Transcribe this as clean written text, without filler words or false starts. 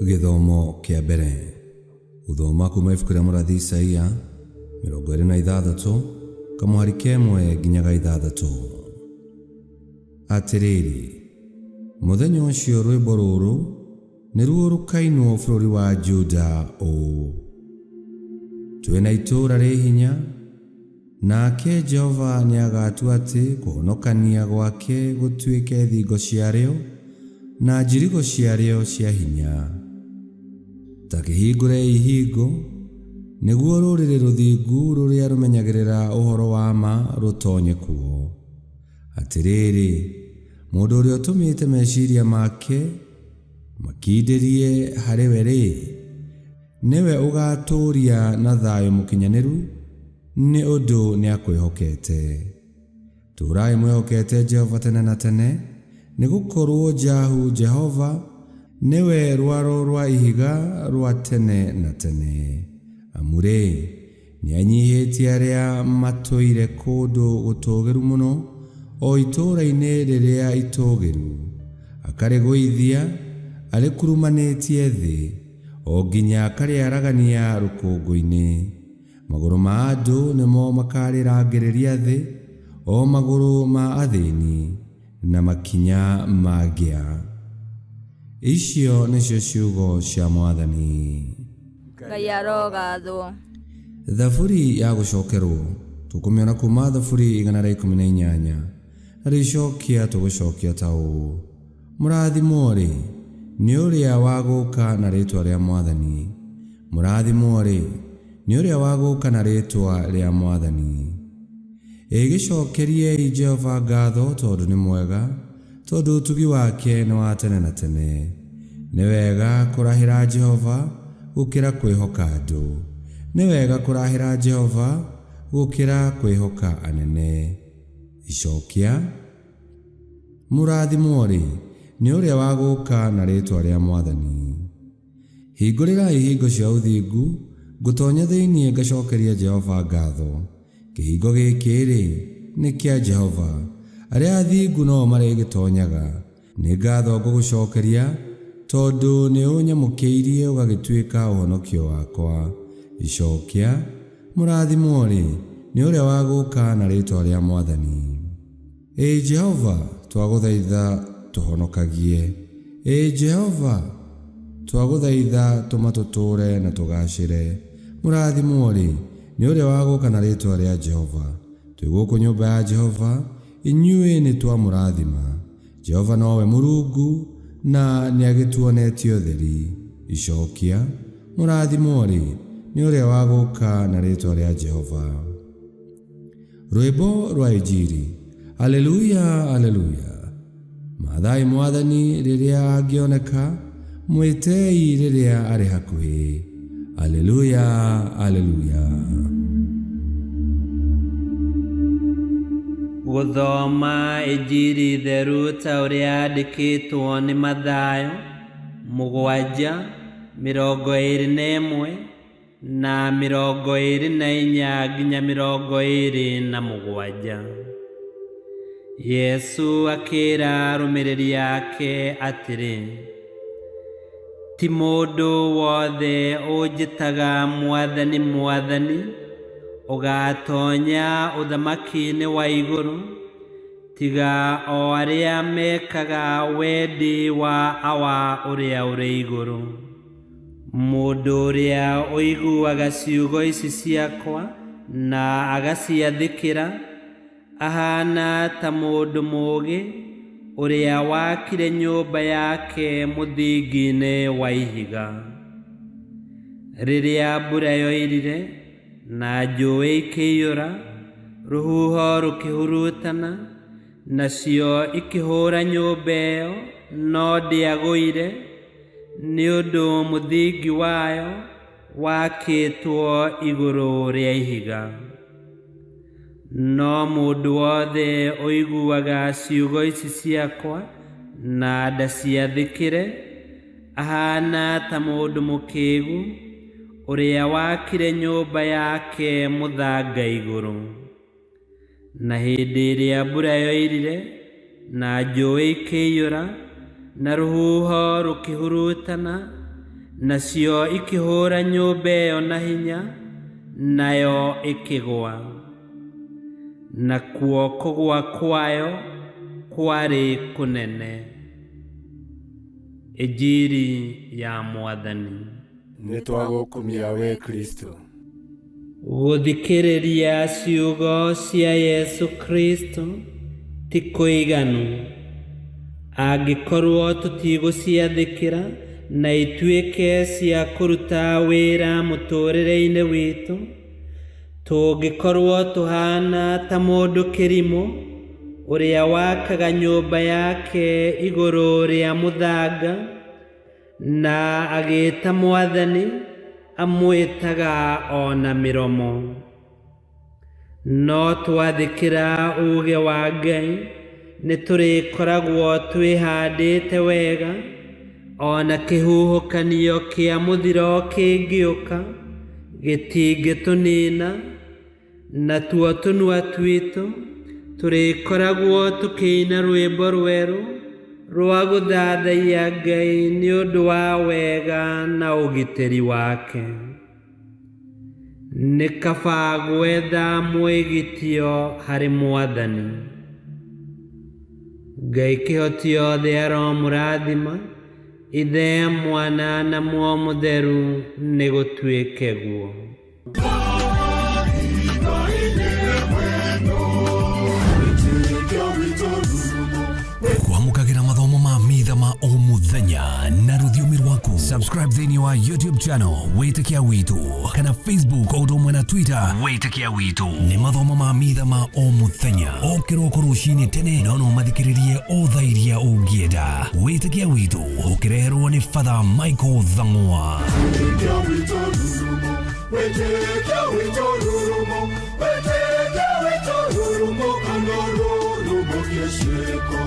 Githomo kia mbere. Guthoma kuma ibuku ria murathi Isaia 26 kamuhari kemwe nginyaga 6. Atiriri, muthenya ucio rwimbo ruru niruo rukainwo bururi wa Juda uu: twina itura ri hinya, nake Jehova niagatua ati kuhonokania gwake gutuike thingo ciario na njirigo ciario cia hinya. Ta kihingure ihingo niguo ruriri ruthingu ruria rumenyagirira uhoro wa ma rutonye kuo. Atiriri, mundu uria utumite meciria make makindirie hari we ri, niwe ugaturia na thayo mukinyaniru ni undu ni akwihokete. Turai mwihokete Jehova tene na tene, nigukorwo Jahu Jehova niwe rwaro rwa ihiga rwa tene na tene. Amure ni anyihitie aria matuire kundu gutugiru muno, o itura-ini riria itugiru, akarigwithia arikurumanetie thi, o nginya akariaragania rukungu-ini. Maguru ma andu nimo makarirangiriria thi, o maguru ma athini na makinya magia. Icio nicio ciugo cia Mwathani. Ngai arogathwo. Thaburi ya gucokerwo tukumiona kuma thaburi 118 na ricokia tugucokia ta uu: murathimwo ri ni uria waguka na ritwa ria Mwathani. Murathimwo ri ni uria waguka na ritwa ria Mwathani. Igicokeriei Jehova ngatho tondu ni mwega, tondu utugi wake ni wa tene na tene. Ni wega kurahira Jehova gukira kwihoka andu, ni wega kurahira Jehova gukira kwihoka anene. Icokia: murathimwo ri ni uria waguka na ritwa ria Mwathani. Hingurirai hingo cia uthingu, ngutonya thiini ngacokeria Jehova ngatho. Kihingo giki ri ni kia Jehova, aria athingu no marigitonyaga. Ni ngatho ngugucokeria tondu ni unyamukiirie ugagituika uhonokio wakwa. Icokia: murathimwo ri ni uria waguka na ritwa ria Mwathani. Jehova, twaguthaitha tuhonokagie. Jehova, twaguthaitha tuma tuture na tugacire. Murathimwo ri ni uria waguka na ritwa ria Jehova. Twi guku nyumba ya Jehova, inyuĩ ni twamurathima. Jehova nowe Murungu na niagituonetie utheri. Icokia: murathimwo ri ni uria waguka na ritwa ria Jehova. Rwimbo rwa Injili. Haleluya, haleluya. Mathai Mwathani riria angioneka, mwitei riria ari hakuhi. Haleluya, haleluya. Guthoma Injili theru ta uria yandikitwo ni Mathayo 7:21 na 24 nginya 27. Yesu akira arumiriri yake atiri: ti mundu wothe unjitaga Mwathani, Mwathani ugatonya uthamaki-ini wa iguru, tiga o aria mekaga wendi wa Awa uria uri iguru. Mundu uria uiguaga ciugo ici ciakwa na agaciathikira ahana ta mundu mugi uria wakire nyumba yake muthingi-ini wa ihiga. Riria mbura yoirire na njũĩ ikĩiyũra, rũhuho rũkĩhurutana, nacio ikĩhũra nyũmba ĩyo, no ndĩagũire, nĩ ũndũ mũthingi wayo wakĩtwo igũrũ rĩa ihiga. No mũndũ wothe ũiguaga ciugo ici ciakwa na ndaciathĩkĩre ahana ta mũndũ mũkĩĩgu uria wakire nyumba yake muthanga iguru. Na hindi iria mbura yoirire na njũĩ ikĩiyũra na rũhuho rũkĩhurutana, nacio ikihũra nyũmba ĩyo na hinya, nayo ĩkĩgwa, na kuo kũgwa kwayo kwarĩ kũnene. Injiri ya Mwathani. Nĩtwagũkumia we Kristo. Gũthikĩrĩria ciugo cia Yesu Kristo ti kũiganu angĩkorwo tũtigũciathĩkĩra na ituĩke cia kũruta wĩra mũtũũrĩre-inĩ witũ. Tũngĩkorwo tũhana ta mũndũ kĩrimũ ũrĩa wakaga nyũmba yake igũrũ rĩa mũthanga na agĩĩta Mwathani amwĩtaga ona mĩromo. No twathĩkĩra uuge wa Ngai nĩtũrĩkoragwo twĩhandĩte wega, ona kĩhuhũkanio kĩa mũthiro kĩngĩũka gĩtingĩtũnina, na tuo tũnua twitũ tũrĩkoragwo tũkĩina rwĩmbo rwerũ rwa gũthathaiya Ngai nĩ ũndũ wa wega na ũgitĩri wake. Nĩ kaba gwetha mwĩgitio harĩ Mwathani. Ngai kĩhoti othe aromũrathima, Ithe, Mwana na Muoyo Mũtheru nĩ gũtuĩke guo. Kwamũkagĩra mathomo ma mitha ma o mũthenya na rũthiomi rwaku. Subscribe thĩinĩ wa YouTube channel Wĩtĩkia Witũ, kana Facebook o ũndũ ũmwe na Twitter Wĩtĩkia Witũ. Nĩ mathomo ma mitha ma o mũthenya, o kĩroko rũcinĩ tene, no mathikĩrĩrie o thaa iria ũngĩenda. Wĩtĩkia Witũ ũkĩreherwo nĩ Father Michael Thang'wa. Wĩtĩkia Witũ rurumo, Wĩtĩkia Witũ rurumo, Wĩtĩkia Witũ rurumo, kana rurumo kĩciko.